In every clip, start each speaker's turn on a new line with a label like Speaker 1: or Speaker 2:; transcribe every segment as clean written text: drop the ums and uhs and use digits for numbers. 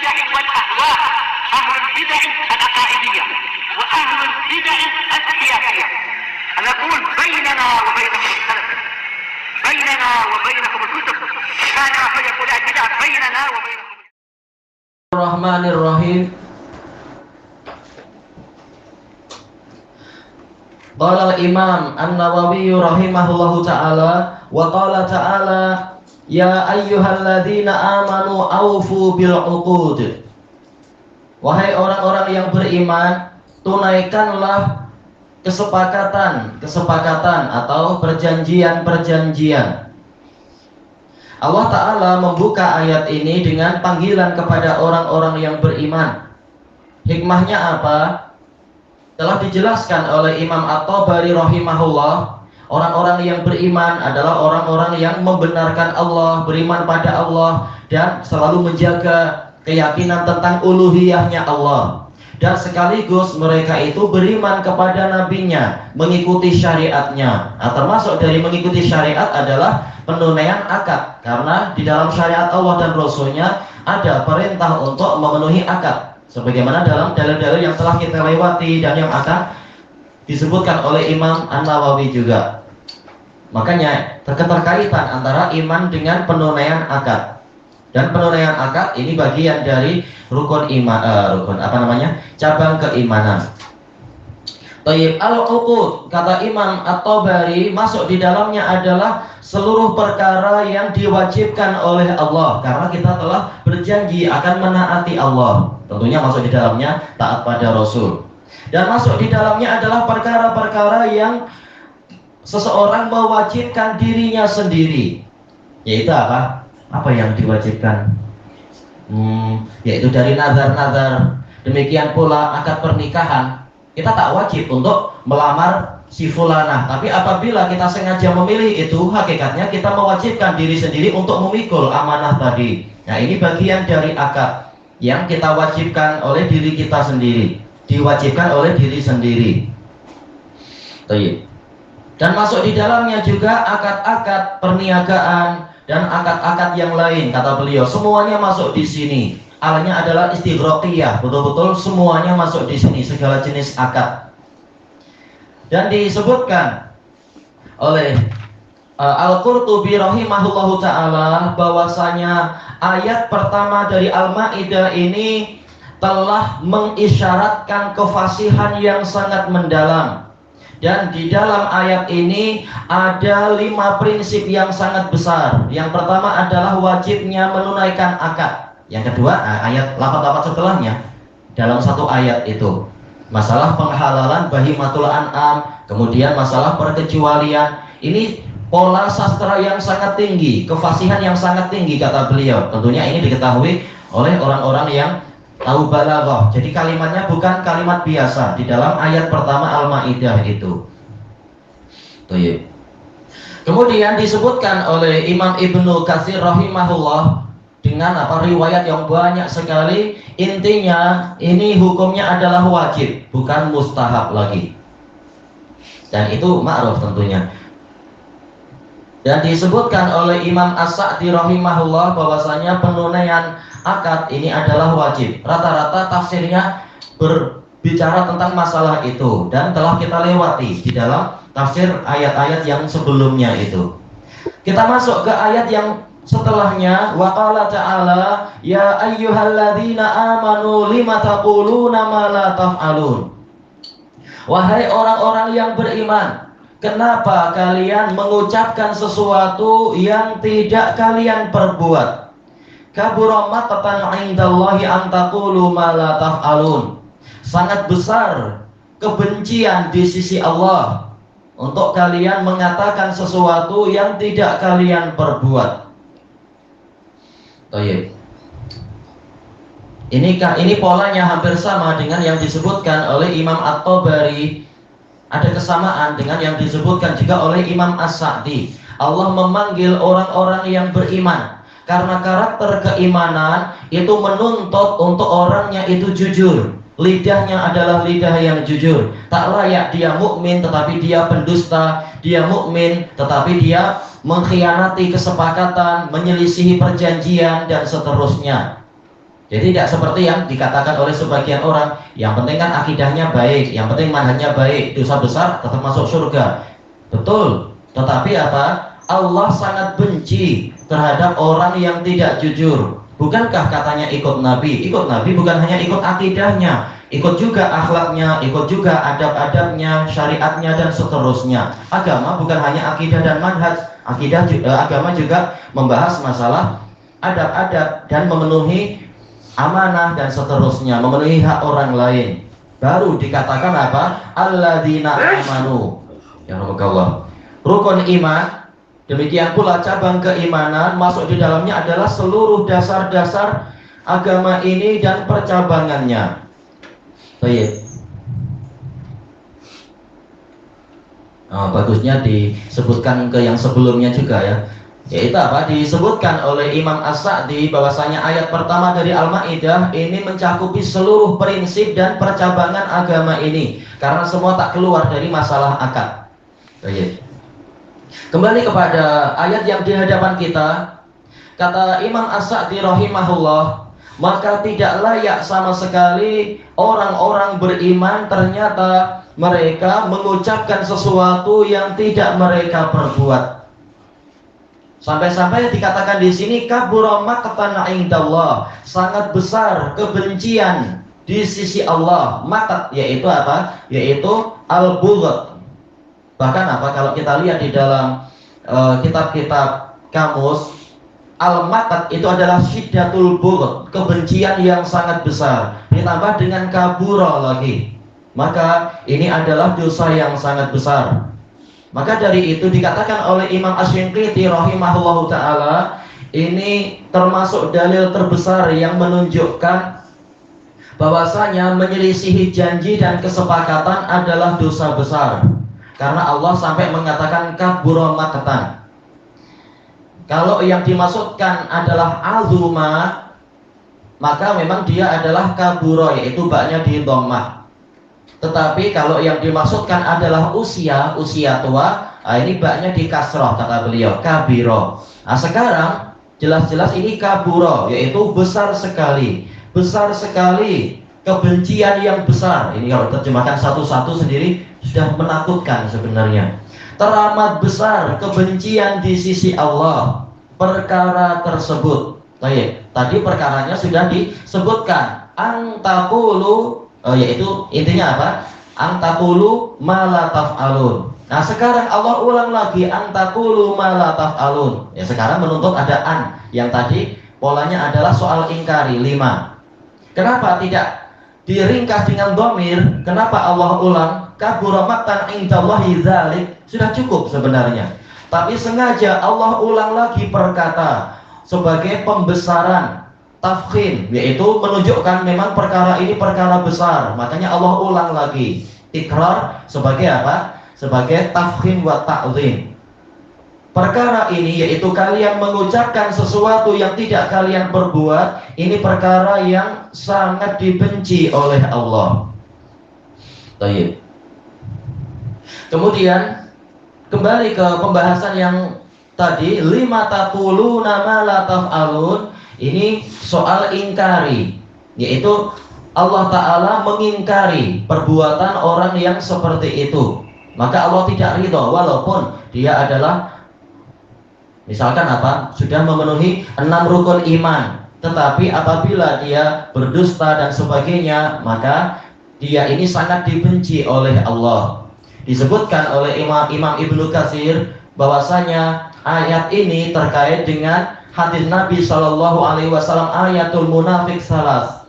Speaker 1: البدع والأهواء، أهل البدع العقائدية وأهل البدع السياسية. نقول بيننا وبينكم السلف، بيننا وبينكم الكتب، كان فيقول البدع بيننا وبينكم.
Speaker 2: Bismillahirrahmanirrahim. Qala al-Imam An-Nawawi rahimahullahu ta'ala wa qala ta'ala ya ayyuhalladzina amanu awfu bil uqud. Wahai orang-orang yang beriman, tunaikanlah kesepakatan atau perjanjian. Allah Ta'ala membuka ayat ini dengan panggilan kepada orang-orang yang beriman. Hikmahnya apa? Telah dijelaskan oleh Imam At-Tabari rahimahullah, orang-orang yang beriman adalah orang-orang yang membenarkan Allah, beriman pada Allah, dan selalu menjaga keyakinan tentang uluhiyahnya Allah. Dan sekaligus mereka itu beriman kepada nabinya, mengikuti syariatnya. Nah, termasuk dari mengikuti syariat adalah penunaian akad, karena di dalam syariat Allah dan Rasulnya ada perintah untuk memenuhi akad, sebagaimana dalam dalil-dalil yang telah kita lewati dan yang akan disebutkan oleh Imam An-Nawawi juga. Makanya keterkaitan antara iman dengan penunaian akad. Dan penunaian akad ini bagian dari rukun iman, cabang keimanan. Tayyib, al-uqud, kata Imam At-Tabari, masuk di dalamnya adalah seluruh perkara yang diwajibkan oleh Allah, karena kita telah berjanji akan menaati Allah. Tentunya masuk di dalamnya taat pada Rasul. Dan masuk di dalamnya adalah perkara-perkara yang seseorang mewajibkan dirinya sendiri. Yaitu apa? Apa yang diwajibkan? Yaitu dari nazar-nazar. Demikian pula akad pernikahan. Kita tak wajib untuk melamar si fulanah, tapi apabila kita sengaja memilih itu, hakikatnya kita mewajibkan diri sendiri untuk memikul amanah tadi. Nah, ini bagian dari akad yang kita wajibkan oleh diri kita sendiri, diwajibkan oleh diri sendiri. Dan masuk di dalamnya juga akad-akad perniagaan dan akad-akad yang lain, kata beliau, semuanya masuk di sini. Alanya adalah istighraqiyah, betul-betul semuanya masuk di sini, segala jenis akad. Dan disebutkan oleh Al-Qurtubi rahimahullahu ta'ala bahwasanya ayat pertama dari Al-Maidah ini telah mengisyaratkan kefasihan yang sangat mendalam. Dan di dalam ayat ini ada 5 prinsip yang sangat besar. Yang pertama adalah wajibnya menunaikan akad. Yang kedua, ayat lafaz-lafaz setelahnya dalam satu ayat itu masalah penghalalan bahimatul an'am, kemudian masalah perkecualian. Ini pola sastra yang sangat tinggi, kefasihan yang sangat tinggi, kata beliau. Tentunya ini diketahui oleh orang-orang yang tahu balaghah. Jadi kalimatnya bukan kalimat biasa di dalam ayat pertama Al-Maidah itu. Kemudian disebutkan oleh Imam Ibnu Katsir rahimahullah dengan riwayat yang banyak sekali. Intinya ini hukumnya adalah wajib, bukan mustahab lagi. Dan itu ma'ruf tentunya. Dan disebutkan oleh Imam As-Sa'di rahimahullah bahwasanya penunaian akad ini adalah wajib. Rata-rata tafsirnya berbicara tentang masalah itu dan telah kita lewati di dalam tafsir ayat-ayat yang sebelumnya itu. Kita masuk ke ayat yang setelahnya, wa qala ta'ala ya ayyuhalladzina amanu lima taquluna ma la taf'alun. Wahai orang-orang yang beriman, kenapa kalian mengucapkan sesuatu yang tidak kalian perbuat? Kabura maqtan 'indallahi an taqulu ma la taf'alun. Sangat besar kebencian di sisi Allah untuk kalian mengatakan sesuatu yang tidak kalian perbuat. Ini polanya hampir sama dengan yang disebutkan oleh Imam At-Tabari. Ada kesamaan dengan yang disebutkan juga oleh Imam As-Sa'di. Allah memanggil orang-orang yang beriman karena karakter keimanan itu menuntut untuk orangnya itu jujur. Lidahnya adalah lidah yang jujur. Tak layak dia mukmin tetapi dia pendusta, dia mukmin tetapi dia mengkhianati kesepakatan, menyelisihi perjanjian dan seterusnya. Jadi tidak seperti yang dikatakan oleh sebagian orang, yang penting kan akidahnya baik, yang penting manhajnya baik, dosa besar tetap masuk surga. Betul, tetapi apa? Allah sangat benci terhadap orang yang tidak jujur. Bukankah katanya ikut Nabi? Ikut Nabi bukan hanya ikut akidahnya, ikut juga akhlaknya, ikut juga adab-adabnya, syariatnya, dan seterusnya. Agama bukan hanya akidah dan manhaj. Agama juga membahas masalah adab-adab dan memenuhi amanah dan seterusnya, memenuhi hak orang lain. Baru dikatakan apa? Alladzina amanu. Ya Allah. Rukun iman, demikian pula cabang keimanan, masuk di dalamnya adalah seluruh dasar-dasar agama ini dan percabangannya. Baik. Bagusnya disebutkan ke yang sebelumnya juga ya. Yaitu apa? Disebutkan oleh Imam As-Sa'di bahwasanya ayat pertama dari Al-Maidah ini mencakupi seluruh prinsip dan percabangan agama ini, karena semua tak keluar dari masalah akad. Baik. Kembali kepada ayat yang di hadapan kita, kata Imam As-Sa'di rahimahullah, maka tidak layak sama sekali orang-orang beriman ternyata mereka mengucapkan sesuatu yang tidak mereka perbuat. Sampai-sampai dikatakan di sini kabura maqtan indallah, sangat besar kebencian di sisi Allah. Maqat yaitu apa? Yaitu al-bughd. Bahkan apa? Kalau kita lihat di dalam kitab-kitab kamus, al-maqat itu adalah syiddatul bughd, kebencian yang sangat besar, ditambah dengan kabura lagi. Maka ini adalah dosa yang sangat besar. Maka dari itu dikatakan oleh Imam Asy-Shinqiti rahimahullahu ta'ala, ini termasuk dalil terbesar yang menunjukkan bahwasanya menyelisihi janji dan kesepakatan adalah dosa besar. Karena Allah sampai mengatakan kabura maqtan. Kalau yang dimaksudkan adalah azuma, maka memang dia adalah kabura, yaitu baknya di dhammah. Tetapi kalau yang dimaksudkan adalah usia tua, ini baknya di kasroh, kata beliau, kabiro. Nah sekarang jelas-jelas ini kaburo, yaitu besar sekali, kebencian yang besar. Ini kalau terjemahkan satu-satu sendiri sudah menakutkan sebenarnya. Teramat besar kebencian di sisi Allah perkara tersebut. Tadi perkaranya sudah disebutkan, antaqulu, yaitu intinya apa? Antaqulu ma la taf'alun. Nah sekarang Allah ulang lagi, antaqulu ma la taf'alun. Ya sekarang menuntut ada an, yang tadi polanya adalah soal ingkari 5. Kenapa tidak diringkas dengan dhamir? Kenapa Allah ulang kabura maqtan indallahi dzalik? Sudah cukup sebenarnya. Tapi sengaja Allah ulang lagi perkata sebagai pembesaran, tafkhim, yaitu menunjukkan memang perkara ini perkara besar. Makanya Allah ulang lagi, ikrar sebagai apa? Sebagai tafkhim wa ta'zim. Perkara ini yaitu kalian mengucapkan sesuatu yang tidak kalian perbuat, ini perkara yang sangat dibenci oleh Allah. Baik. Kemudian kembali ke pembahasan yang tadi, lima taquluna ma la taf'alun. Ini soal ingkari, yaitu Allah Ta'ala mengingkari perbuatan orang yang seperti itu. Maka Allah tidak ridho, walaupun dia adalah misalkan apa, sudah memenuhi 6 rukun iman, tetapi apabila dia berdusta dan sebagainya, maka dia ini sangat dibenci oleh Allah. Disebutkan oleh Imam Ibnu Katsir bahwasanya ayat ini terkait dengan hadis Nabi Shallallahu Alaihi Wasallam, ayatul munafik salas,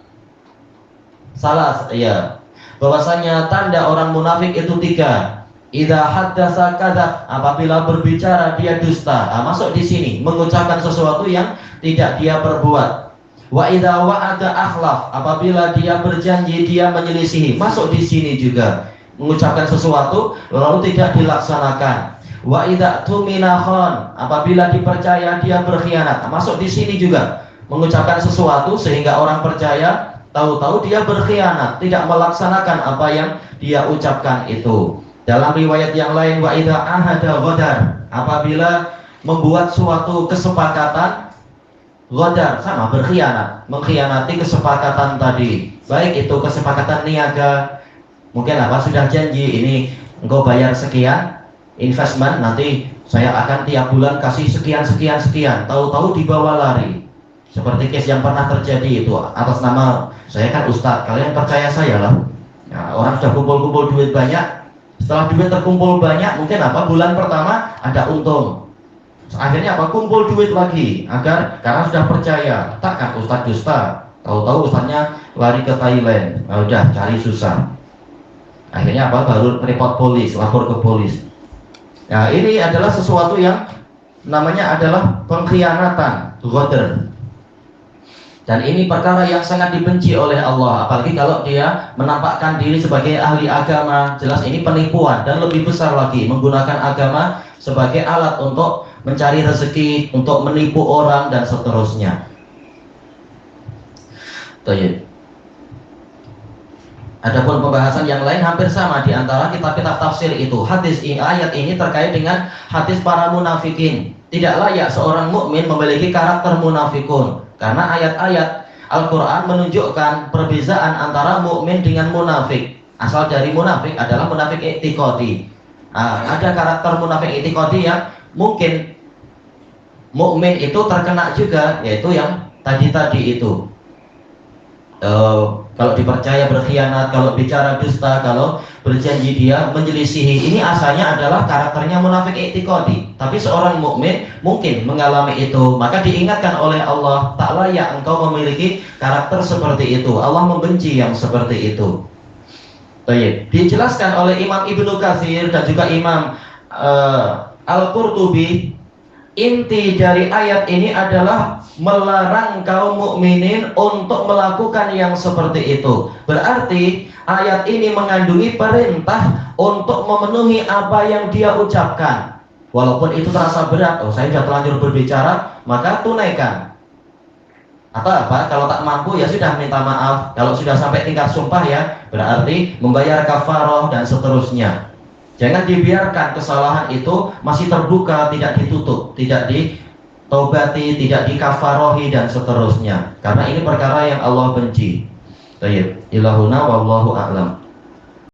Speaker 2: ya, bahwasanya tanda orang munafik itu 3. Idza haddatsa kadzab, apabila berbicara dia dusta. Masuk di sini mengucapkan sesuatu yang tidak dia perbuat. Wa idza wa'ada akhlaf, apabila dia berjanji dia menyelisihi. Masuk di sini juga mengucapkan sesuatu lalu tidak dilaksanakan. Wa idza tumina khan, apabila dipercaya dia berkhianat. Masuk di sini juga mengucapkan sesuatu sehingga orang percaya, tahu-tahu dia berkhianat, tidak melaksanakan apa yang dia ucapkan itu. Dalam riwayat yang lain, wa idza ahada ghadar, apabila membuat suatu kesepakatan Ghadar sama berkhianat, mengkhianati kesepakatan tadi. Baik itu kesepakatan niaga, mungkin apa sudah janji ini engkau bayar sekian investment, nanti saya akan tiap bulan kasih sekian sekian sekian. Tahu-tahu dibawa lari. Seperti case yang pernah terjadi itu atas nama saya kan ustadz, kalian percaya saya lah. Ya, orang sudah kumpul-kumpul duit banyak, setelah duit terkumpul banyak, mungkin apa bulan pertama ada untung, akhirnya apa kumpul duit lagi karena sudah percaya, takkan ustadz dusta, tahu-tahu ustadznya lari ke Thailand, nah, udah cari susah, akhirnya apa baru report polis, lapor ke polis. Nah ini adalah sesuatu yang namanya adalah pengkhianatan, ghadar. Dan ini perkara yang sangat dibenci oleh Allah, apalagi kalau dia menampakkan diri sebagai ahli agama. Jelas ini penipuan, dan lebih besar lagi menggunakan agama sebagai alat untuk mencari rezeki, untuk menipu orang dan seterusnya. Baik. Adapun pembahasan yang lain hampir sama di antara kitab-kitab tafsir itu. Hadis ini, ayat ini terkait dengan hadis para munafikin. Tidak layak seorang mukmin memiliki karakter munafikun. Karena ayat-ayat Al-Quran menunjukkan perbedaan antara mukmin dengan munafik. Asal dari munafik adalah munafik i'tiqadi. Ada karakter munafik i'tiqadi yang mungkin mukmin itu terkena juga, yaitu yang tadi itu. Kalau dipercaya berkhianat, kalau bicara dusta, kalau berjanji dia menyelisihi. Ini asalnya adalah karakternya munafik i'tiqadi. Tapi seorang mukmin mungkin mengalami itu, maka diingatkan oleh Allah, tak layak engkau memiliki karakter seperti itu. Allah membenci yang seperti itu. Baik, dijelaskan oleh Imam Ibnu Katsir dan juga Imam Al-Qurtubi. Inti dari ayat ini adalah melarang kaum mukminin untuk melakukan yang seperti itu. Berarti ayat ini mengandungi perintah untuk memenuhi apa yang dia ucapkan. Walaupun itu terasa berat, saya sudah terlanjur berbicara, maka tunaikan. Atau apa? Kalau tak mampu ya sudah minta maaf. Kalau sudah sampai tingkat sumpah ya berarti membayar kafaroh dan seterusnya. Jangan dibiarkan kesalahan itu masih terbuka, tidak ditutup, tidak ditobati, tidak dikafarohi dan seterusnya. Karena ini perkara yang Allah benci. Baik, ilahuna wallahu a'lam.